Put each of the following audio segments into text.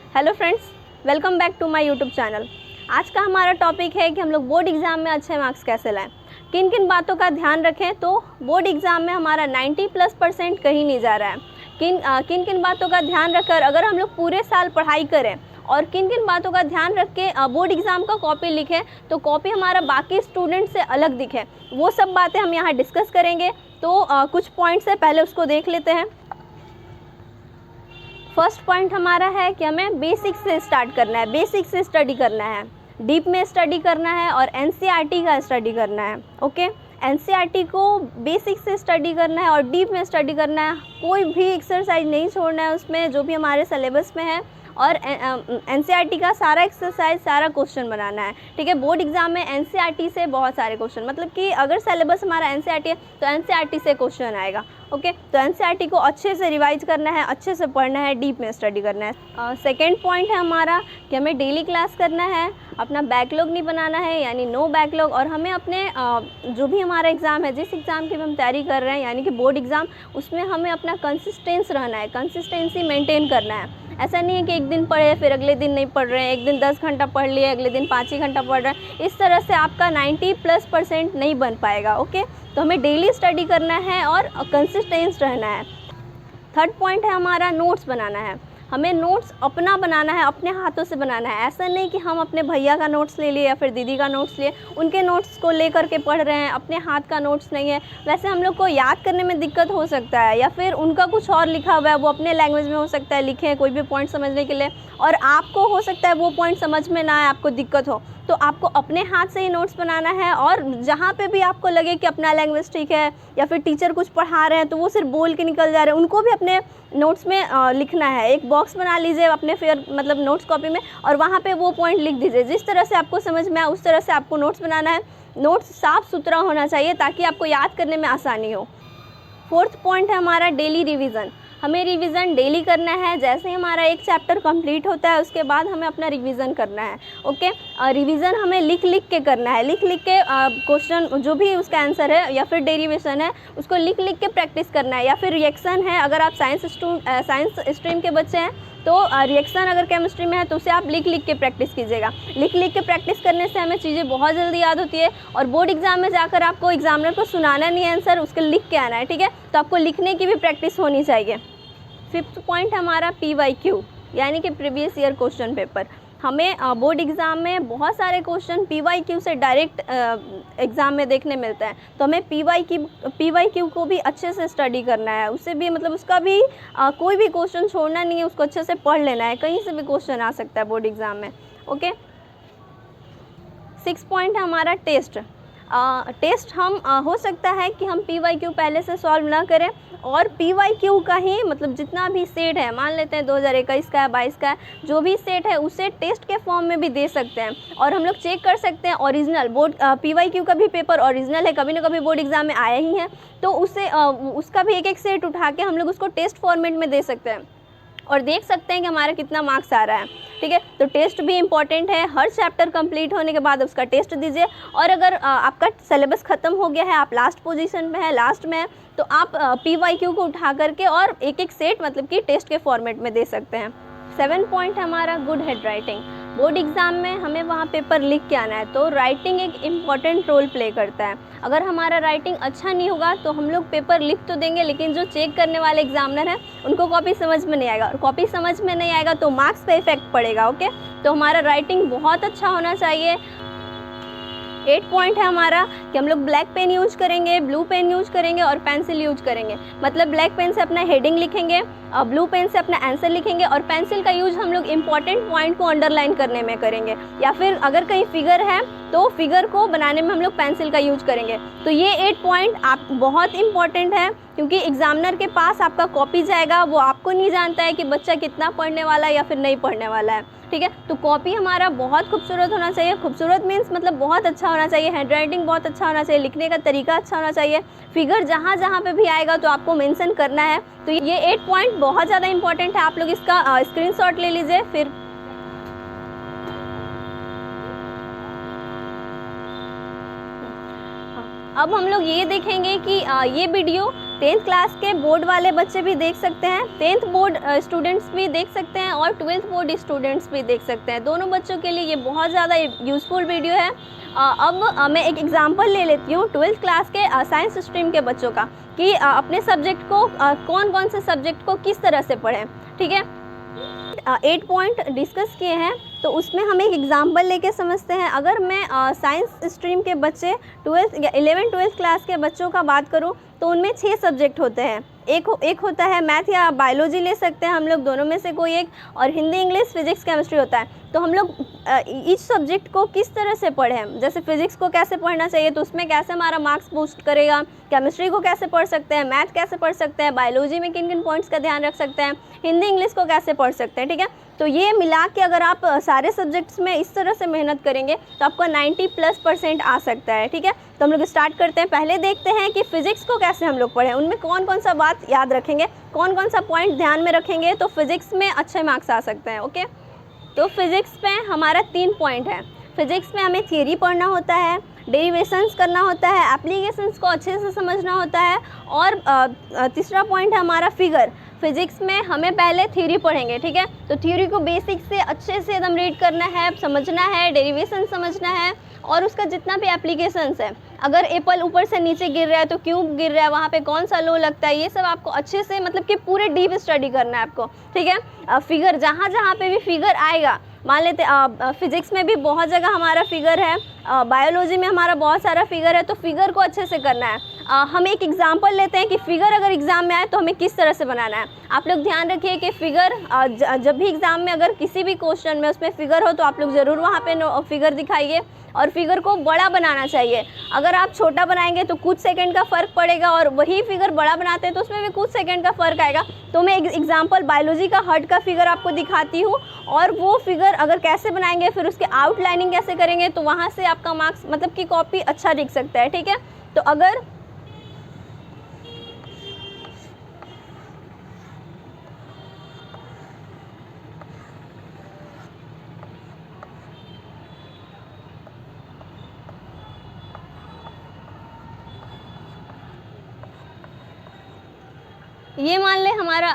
Hello friends, welcome back to my YouTube channel. आज का हमारा टॉपिक है कि हम लोग बोर्ड एग्ज़ाम में अच्छे मार्क्स कैसे लाएं। किन किन बातों का ध्यान रखें तो बोर्ड एग्ज़ाम में हमारा 90+% कहीं नहीं जा रहा है। किन किन बातों का ध्यान रखकर अगर हम लोग पूरे साल पढ़ाई करें और किन किन बातों का ध्यान रख के बोर्ड एग्ज़ाम का कॉपी लिखें तो कॉपी हमारा बाकी स्टूडेंट से अलग दिखे, वो सब बातें हम यहाँ डिस्कस करेंगे। तो कुछ पॉइंट्स है, पहले उसको देख लेते हैं। फर्स्ट पॉइंट हमारा है कि हमें बेसिक से स्टार्ट करना है, बेसिक से स्टडी करना है, डीप में स्टडी करना है और एनसीईआरटी का स्टडी करना है। ओके, एनसीईआरटी को बेसिक से स्टडी करना है और डीप में स्टडी करना है। कोई भी एक्सरसाइज नहीं छोड़ना है उसमें, जो भी हमारे सिलेबस में है, और एनसीईआरटी का सारा एक्सरसाइज, सारा क्वेश्चन बनाना है। ठीक है, बोर्ड एग्जाम में एनसीईआरटी से बहुत सारे क्वेश्चन, मतलब कि अगर सिलेबस हमारा एनसीईआरटी है तो एनसीईआरटी से क्वेश्चन आएगा। ओके, तो एनसीईआरटी को अच्छे से रिवाइज करना है, अच्छे से पढ़ना है, डीप में स्टडी करना है। सेकेंड पॉइंट है हमारा कि हमें डेली क्लास करना है, अपना बैकलॉग नहीं बनाना है, यानी नो बैकलॉग। और हमें अपने जो भी हमारा एग्ज़ाम है, जिस एग्ज़ाम की हम तैयारी कर रहे हैं यानी कि बोर्ड एग्ज़ाम, उसमें हमें अपना कंसिस्टेंस रहना है, कंसिस्टेंसी मेंटेन करना है। ऐसा नहीं है कि एक दिन पढ़े फिर अगले दिन नहीं पढ़ रहे हैं, एक दिन 10 घंटा पढ़ लिए अगले दिन 5 ही घंटा पढ़ रहे हैं। इस तरह से आपका 90+% नहीं बन पाएगा। ओके, तो हमें डेली स्टडी करना है और कंसिस्टेंस रहना है। थर्ड पॉइंट है हमारा नोट्स बनाना है। हमें नोट्स अपना बनाना है, अपने हाथों से बनाना है। ऐसा नहीं कि हम अपने भैया का नोट्स ले लिए या फिर दीदी का नोट्स लिए, उनके नोट्स को लेकर के पढ़ रहे हैं, अपने हाथ का नोट्स नहीं है। वैसे हम लोग को याद करने में दिक्कत हो सकता है, या फिर उनका कुछ और लिखा हुआ है, वो अपने लैंग्वेज में हो सकता है लिखे कोई भी पॉइंट समझने के लिए, और आपको हो सकता है वो पॉइंट समझ में ना आए, आपको दिक्कत हो। तो आपको अपने हाथ से ही नोट्स बनाना है, और जहाँ पे भी आपको लगे कि अपना लैंग्वेज ठीक है या फिर टीचर कुछ पढ़ा रहे हैं तो वो सिर्फ बोल के निकल जा रहे हैं, उनको भी अपने नोट्स में लिखना है। एक बॉक्स बना लीजिए अपने फिर मतलब नोट्स कॉपी में, और वहाँ पे वो पॉइंट लिख दीजिए। जिस तरह से आपको समझ में आए उस तरह से आपको नोट्स बनाना है। नोट्स साफ़ सुथरा होना चाहिए ताकि आपको याद करने में आसानी हो। फोर्थ पॉइंट है हमारा डेली रिवीजन। हमें रिवीजन डेली करना है। जैसे ही हमारा एक चैप्टर कंप्लीट होता है उसके बाद हमें अपना रिवीजन करना है। ओके, रिवीजन हमें लिख लिख के करना है, लिख लिख के क्वेश्चन जो भी उसका आंसर है या फिर डेरिवेशन है उसको लिख लिख के प्रैक्टिस करना है। या फिर रिएक्शन है, अगर आप साइंस स्ट्रीम के बच्चे हैं तो रिएक्शन अगर केमिस्ट्री में है तो उसे आप लिख लिख के प्रैक्टिस कीजिएगा। लिख लिख के प्रैक्टिस करने से हमें चीज़ें बहुत जल्दी याद होती है, और बोर्ड एग्जाम में जाकर आपको एग्जामिनर को सुनाना नहीं है आंसर, उसके लिख के आना है। ठीक है, तो आपको लिखने की भी प्रैक्टिस होनी चाहिए। फिफ्थ पॉइंट हमारा PYQ यानी कि प्रीवियस ईयर क्वेश्चन पेपर। हमें बोर्ड एग्ज़ाम में बहुत सारे क्वेश्चन PYQ से डायरेक्ट एग्ज़ाम में देखने मिलते हैं, तो हमें PYQ को भी अच्छे से स्टडी करना है। उससे भी मतलब उसका भी कोई भी क्वेश्चन छोड़ना नहीं है, उसको अच्छे से पढ़ लेना है, कहीं से भी क्वेश्चन आ सकता है बोर्ड एग्ज़ाम में। ओके, 6 पॉइंट है हमारा टेस्ट। टेस्ट हम हो सकता है कि हम PYQ पहले से सॉल्व ना करें, और PYQ का ही मतलब जितना भी सेट है, मान लेते हैं 2021 का है, 22 का है, जो भी सेट है उसे टेस्ट के फॉर्म में भी दे सकते हैं, और हम लोग चेक कर सकते हैं ओरिजिनल। बोर्ड PYQ का भी पेपर ओरिजिनल है, कभी ना कभी बोर्ड एग्जाम में आया ही है, तो उससे उसका भी एक एक सेट उठा के हम लोग उसको टेस्ट फॉर्मेट में दे सकते हैं और देख सकते हैं कि हमारा कितना मार्क्स आ रहा है। ठीक है, तो टेस्ट भी इम्पॉर्टेंट है। हर चैप्टर कंप्लीट होने के बाद उसका टेस्ट दीजिए, और अगर आपका सिलेबस ख़त्म हो गया है, आप लास्ट पोजीशन में है, लास्ट में है, तो आप PYQ को उठा करके और एक एक सेट मतलब कि टेस्ट के फॉर्मेट में दे सकते हैं। 7 पॉइंट है हमारा good hand writing. Board exam में हमें वहाँ पेपर लिख के आना है, तो राइटिंग एक इम्पॉर्टेंट रोल प्ले करता है। अगर हमारा राइटिंग अच्छा नहीं होगा तो हम लोग पेपर लिख तो देंगे, लेकिन जो चेक करने वाले एग्जामिनर हैं उनको कॉपी समझ में नहीं आएगा, और कॉपी समझ में नहीं आएगा तो मार्क्स पे इफेक्ट पड़ेगा। ओके, तो हमारा राइटिंग बहुत अच्छा होना चाहिए। 8 पॉइंट है हमारा कि हम लोग ब्लैक पेन यूज करेंगे, ब्लू पेन यूज करेंगे और पेंसिल यूज करेंगे। मतलब ब्लैक पेन से अपना हेडिंग लिखेंगे, ब्लू पेन से अपना आंसर लिखेंगे, और पेंसिल का यूज हम लोग इंपॉर्टेंट पॉइंट को अंडरलाइन करने में करेंगे, या फिर अगर कहीं फिगर है तो फिगर को बनाने में हम लोग पेंसिल का यूज करेंगे। तो ये 8 पॉइंट आप बहुत इंपॉर्टेंट है, क्योंकि एग्जामिनर के पास आपका कॉपी जाएगा, वो आपको नहीं जानता है कि बच्चा कितना पढ़ने वाला है या फिर नहीं पढ़ने वाला है। ठीक है, तो कॉपी हमारा बहुत खूबसूरत होना चाहिए। खूबसूरत मीन्स मतलब बहुत अच्छा होना चाहिए, हैंड राइटिंग बहुत अच्छा होना चाहिए, लिखने का तरीका अच्छा होना चाहिए, फिगर जहाँ जहाँ पे भी आएगा तो आपको मेंशन करना है। तो ये 8 पॉइंट बहुत ज़्यादा इंपॉर्टेंट है, आप लोग इसका स्क्रीनशॉट ले लीजिए। फिर अब हम लोग ये देखेंगे कि ये वीडियो 10th क्लास के बोर्ड वाले बच्चे भी देख सकते हैं, 10th बोर्ड स्टूडेंट्स भी देख सकते हैं और 12th बोर्ड स्टूडेंट्स भी देख सकते हैं। दोनों बच्चों के लिए ये बहुत ज़्यादा यूज़फुल वीडियो है। अब मैं एक एग्जांपल ले लेती हूँ 12th क्लास के साइंस स्ट्रीम के बच्चों का, कि अपने सब्जेक्ट को कौन कौन से सब्जेक्ट को किस तरह से पढ़ें। ठीक है, 8 पॉइंट डिस्कस किए हैं, तो उसमें हम एक एग्जांपल लेके समझते हैं। अगर मैं साइंस स्ट्रीम के बच्चे 11 12th क्लास के बच्चों का बात करूं तो उनमें 6 सब्जेक्ट होते हैं। एक होता है मैथ या बायोलॉजी ले सकते हैं हम लोग, दोनों में से कोई एक, और हिंदी इंग्लिश फिजिक्स केमिस्ट्री होता है। तो हम लोग ईच सब्जेक्ट को किस तरह से पढ़ें, जैसे फिजिक्स को कैसे पढ़ना चाहिए तो उसमें कैसे हमारा मार्क्स बूस्ट करेगा, केमिस्ट्री को कैसे पढ़ सकते हैं, मैथ कैसे पढ़ सकते हैं, बायोलॉजी में किन किन पॉइंट्स का ध्यान रख सकते हैं, हिंदी इंग्लिश को कैसे पढ़ सकते हैं। ठीक है, तो ये मिला के अगर आप सारे सब्जेक्ट्स में इस तरह से मेहनत करेंगे तो आपका 90+% आ सकता है। ठीक है, तो हम लोग स्टार्ट करते हैं। पहले देखते हैं कि फिजिक्स को कैसे हम लोग पढ़ें, उनमें कौन कौन सा बात याद रखेंगे, कौन कौन सा पॉइंट ध्यान में रखेंगे तो फिजिक्स में अच्छे मार्क्स आ सकते हैं। ओके, तो फिजिक्स में हमारा 3 पॉइंट है। फिजिक्स में हमें थियरी पढ़ना होता है, डेरिवेशंस करना होता है, एप्लीकेशंस को अच्छे से समझना होता है, और तीसरा पॉइंट है हमारा फिगर। फिजिक्स में हमें पहले थ्योरी पढ़ेंगे। ठीक है, तो थ्योरी को बेसिक से अच्छे से एकदम रीड करना है, समझना है, डेरिवेशन समझना है, और उसका जितना भी एप्लीकेशंस है, अगर एप्पल ऊपर से नीचे गिर रहा है तो क्यों गिर रहा है, वहाँ पे कौन सा लो लगता है, ये सब आपको अच्छे से मतलब कि पूरे डीप स्टडी करना है आपको। ठीक है, फिगर जहाँ जहाँ पे भी फिगर आएगा, मान लेते फिजिक्स में भी बहुत जगह हमारा फिगर है, बायोलॉजी में हमारा बहुत सारा फिगर है, तो फिगर को अच्छे से करना है। हम एक एग्जांपल लेते हैं कि फिगर अगर एग्ज़ाम में आए तो हमें किस तरह से बनाना है। आप लोग ध्यान रखिए कि फिगर जब भी एग्ज़ाम में अगर किसी भी क्वेश्चन में उसमें फिगर हो तो आप लोग ज़रूर वहाँ पे फिगर दिखाइए, और फिगर को बड़ा बनाना चाहिए। अगर आप छोटा बनाएंगे तो कुछ सेकंड का फ़र्क पड़ेगा, और वही फिगर बड़ा बनाते हैं तो उसमें भी कुछ सेकंड का फ़र्क आएगा। तो मैं एग्जांपल बायोलॉजी का हार्ट का फिगर आपको दिखाती हूँ, और वो फिगर अगर कैसे बनाएंगे, फिर उसके आउटलाइनिंग कैसे करेंगे, तो वहाँ से आपका मार्क्स मतलब कि कॉपी अच्छा दिख सकता है। ठीक है, तो अगर ये मान ले हमारा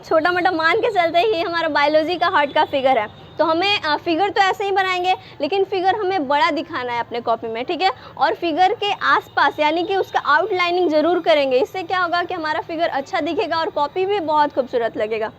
छोटा मोटा मान के चलते हैं, ये हमारा बायोलॉजी का हार्ट का फिगर है, तो हमें फिगर तो ऐसे ही बनाएंगे, लेकिन फिगर हमें बड़ा दिखाना है अपने कॉपी में। ठीक है, और फिगर के आसपास यानी कि उसका आउटलाइनिंग ज़रूर करेंगे। इससे क्या होगा कि हमारा फिगर अच्छा दिखेगा और कॉपी भी बहुत खूबसूरत लगेगा।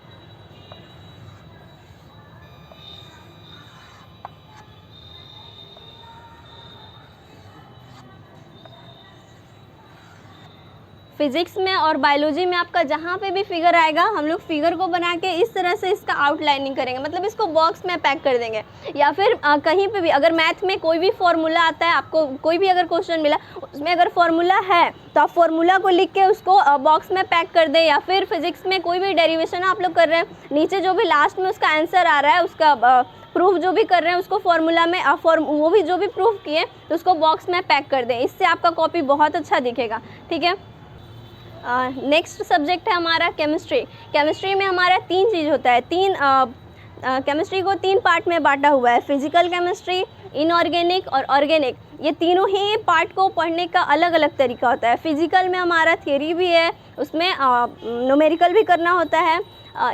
फिजिक्स में और बायोलॉजी में आपका जहाँ पे भी फिगर आएगा, हम लोग फिगर को बना के इस तरह से इसका आउटलाइनिंग करेंगे, मतलब इसको बॉक्स में पैक कर देंगे। या फिर कहीं पे भी अगर मैथ में कोई भी फॉर्मूला आता है, आपको कोई भी अगर क्वेश्चन मिला उसमें अगर फॉर्मूला है तो आप फॉर्मूला को लिख के उसको बॉक्स में पैक कर दें। या फिर फिजिक्स में कोई भी डेरिवेशन आप लोग कर रहे हैं, नीचे जो भी लास्ट में उसका आंसर आ रहा है, उसका प्रूफ जो भी कर रहे हैं उसको फॉर्मूला में वो भी जो भी प्रूफ किए तो उसको बॉक्स में पैक कर दें। इससे आपका कॉपी बहुत अच्छा दिखेगा। ठीक है, नेक्स्ट सब्जेक्ट है हमारा केमिस्ट्री। केमिस्ट्री में हमारा 3 चीज़ होता है, केमिस्ट्री को 3 पार्ट में बांटा हुआ है, फिजिकल केमिस्ट्री, इनऑर्गेनिक और ऑर्गेनिक। ये तीनों ही पार्ट को पढ़ने का अलग अलग तरीका होता है। फिजिकल में हमारा थियरी भी है, उसमें न्यूमेरिकल भी करना होता है।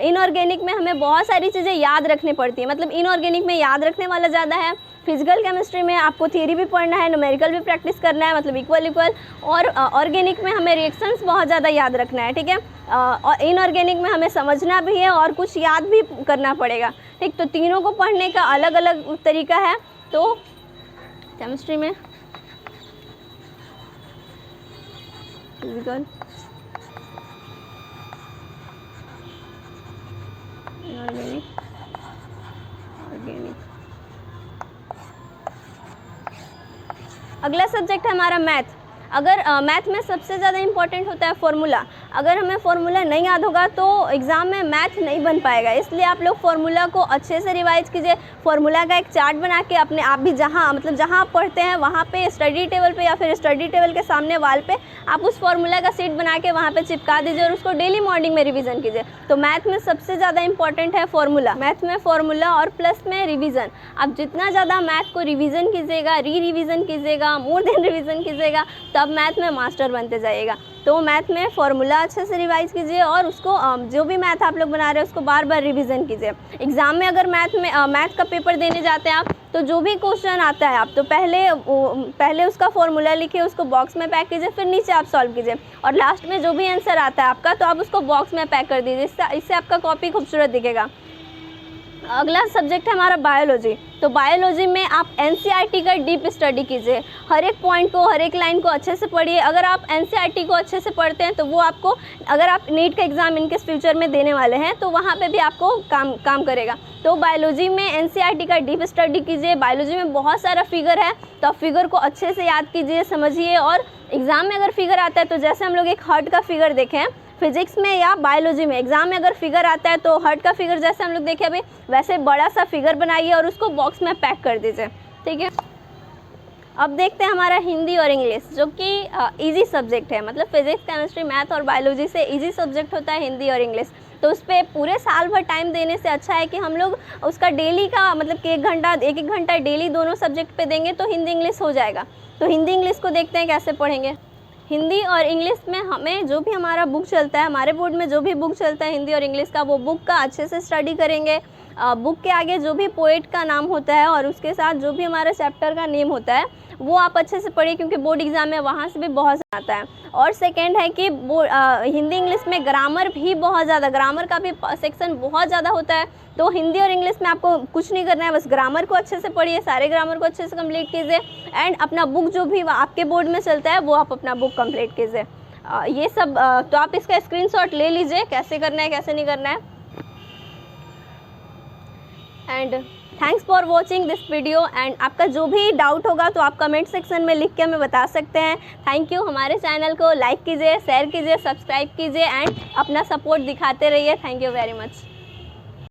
इनऑर्गेनिक में हमें बहुत सारी चीज़ें याद रखनी पड़ती है, मतलब इनऑर्गेनिक में याद रखने वाला ज़्यादा है। फिजिकल केमिस्ट्री में आपको थियरी भी पढ़ना है, न्यूमेरिकल भी प्रैक्टिस करना है, मतलब इक्वल। और ऑर्गेनिक में हमें रिएक्शंस बहुत ज़्यादा याद रखना है। ठीक है, और इनऑर्गेनिक में हमें समझना भी है और कुछ याद भी करना पड़ेगा। ठीक, तो तीनों को पढ़ने का अलग अलग तरीका है। तो केमिस्ट्री में फिजिकल, इनऑर्गेनिक, ऑर्गेनिक। अगला सब्जेक्ट है हमारा मैथ। अगर मैथ में सबसे ज़्यादा इंपॉर्टेंट होता है फार्मूला। अगर हमें फार्मूला नहीं याद होगा तो एग्ज़ाम में मैथ नहीं बन पाएगा, इसलिए आप लोग फार्मूला को अच्छे से रिवाइज कीजिए। फार्मूला का एक चार्ट बना के अपने आप भी जहाँ आप पढ़ते हैं वहाँ पे स्टडी टेबल पे या फिर स्टडी टेबल के सामने वाल पे आप उस फार्मूला का शीट बना के वहाँ पे चिपका दीजिए और उसको डेली मॉर्निंग में रिवीजन कीजिए। तो मैथ में सबसे ज़्यादा इंपॉर्टेंट है फार्मूला। मैथ में फार्मूला और प्लस में रिवीजन। आप जितना ज़्यादा मैथ को रिवीजन कीजिएगा, रिवीजन कीजिएगा, मोर देन रिवीजन कीजिएगा, तब मैथ में मास्टर बनते जाइएगा। तो मैथ में फॉर्मूला अच्छे से रिवाइज़ कीजिए और उसको जो भी मैथ आप लोग बना रहे हैं उसको बार बार रिवीजन कीजिए। एग्ज़ाम में अगर मैथ का पेपर देने जाते हैं आप, तो जो भी क्वेश्चन आता है आप तो पहले उसका फॉर्मूला लिखिए, उसको बॉक्स में पैक कीजिए, फिर नीचे आप सॉल्व कीजिए और लास्ट में जो भी आंसर आता है आपका तो आप उसको बॉक्स में पैक कर दीजिए। इससे आपका कॉपी खूबसूरत दिखेगा। अगला सब्जेक्ट है हमारा बायोलॉजी। तो बायोलॉजी में आप एनसीईआरटी का डीप स्टडी कीजिए, हर एक पॉइंट को, हर एक लाइन को अच्छे से पढ़िए। अगर आप एनसीईआरटी को अच्छे से पढ़ते हैं तो वो आपको, अगर आप नीट का एग्ज़ाम इनके फ्यूचर में देने वाले हैं तो वहाँ पे भी आपको काम करेगा। तो बायोलॉजी में एनसीईआरटी का डीप स्टडी कीजिए। बायोलॉजी में बहुत सारा फिगर है तो आप फिगर को अच्छे से याद कीजिए, समझिए। और एग्ज़ाम में अगर फिगर आता है तो जैसे हम लोग एक हार्ट का फिगर देखें फिजिक्स में या बायोलॉजी में, एग्जाम में अगर फिगर आता है तो हार्ट का फिगर जैसे हम लोग देखे अभी, वैसे बड़ा सा फिगर बनाइए और उसको बॉक्स में पैक कर दीजिए, ठीक है। अब देखते हैं हमारा हिंदी और इंग्लिश, जो कि इजी सब्जेक्ट है। मतलब फिजिक्स, केमिस्ट्री, मैथ और बायोलॉजी से इजी सब्जेक्ट होता है हिंदी और इंग्लिश। तो उस पर पूरे साल भर टाइम देने से अच्छा है कि हम लोग उसका डेली का, मतलब कि एक एक घंटा डेली दोनों सब्जेक्ट पे देंगे तो हिंदी इंग्लिश हो जाएगा। तो हिंदी इंग्लिश को देखते हैं कैसे पढ़ेंगे। हिंदी और इंग्लिश में हमें जो भी हमारा बुक चलता है, हमारे बोर्ड में जो भी बुक चलता है हिंदी और इंग्लिश का, वो बुक का अच्छे से स्टडी करेंगे। बुक के आगे जो भी पोएट का नाम होता है और उसके साथ जो भी हमारा चैप्टर का नेम होता है वो आप अच्छे से पढ़िए, क्योंकि बोर्ड एग्जाम में वहाँ से भी बहुत आता है। और सेकेंड है कि हिंदी इंग्लिश में ग्रामर भी बहुत ज़्यादा, ग्रामर का भी सेक्शन बहुत ज़्यादा होता है। तो हिंदी और इंग्लिश में आपको कुछ नहीं करना है, बस ग्रामर को अच्छे से पढ़िए, सारे ग्रामर को अच्छे से कंप्लीट कीजिए एंड अपना बुक जो भी आपके बोर्ड में चलता है वो आप अपना बुक कंप्लीट कीजिए। ये सब तो आप इसका स्क्रीनशॉट ले लीजिए कैसे करना है कैसे नहीं करना है। And thanks for watching this video. And आपका जो भी डाउट होगा तो आप कमेंट सेक्शन में लिख के हमें बता सकते हैं। Thank you. हमारे चैनल को लाइक कीजिए, शेयर कीजिए, सब्सक्राइब कीजिए एंड अपना सपोर्ट दिखाते रहिए। Thank you very much.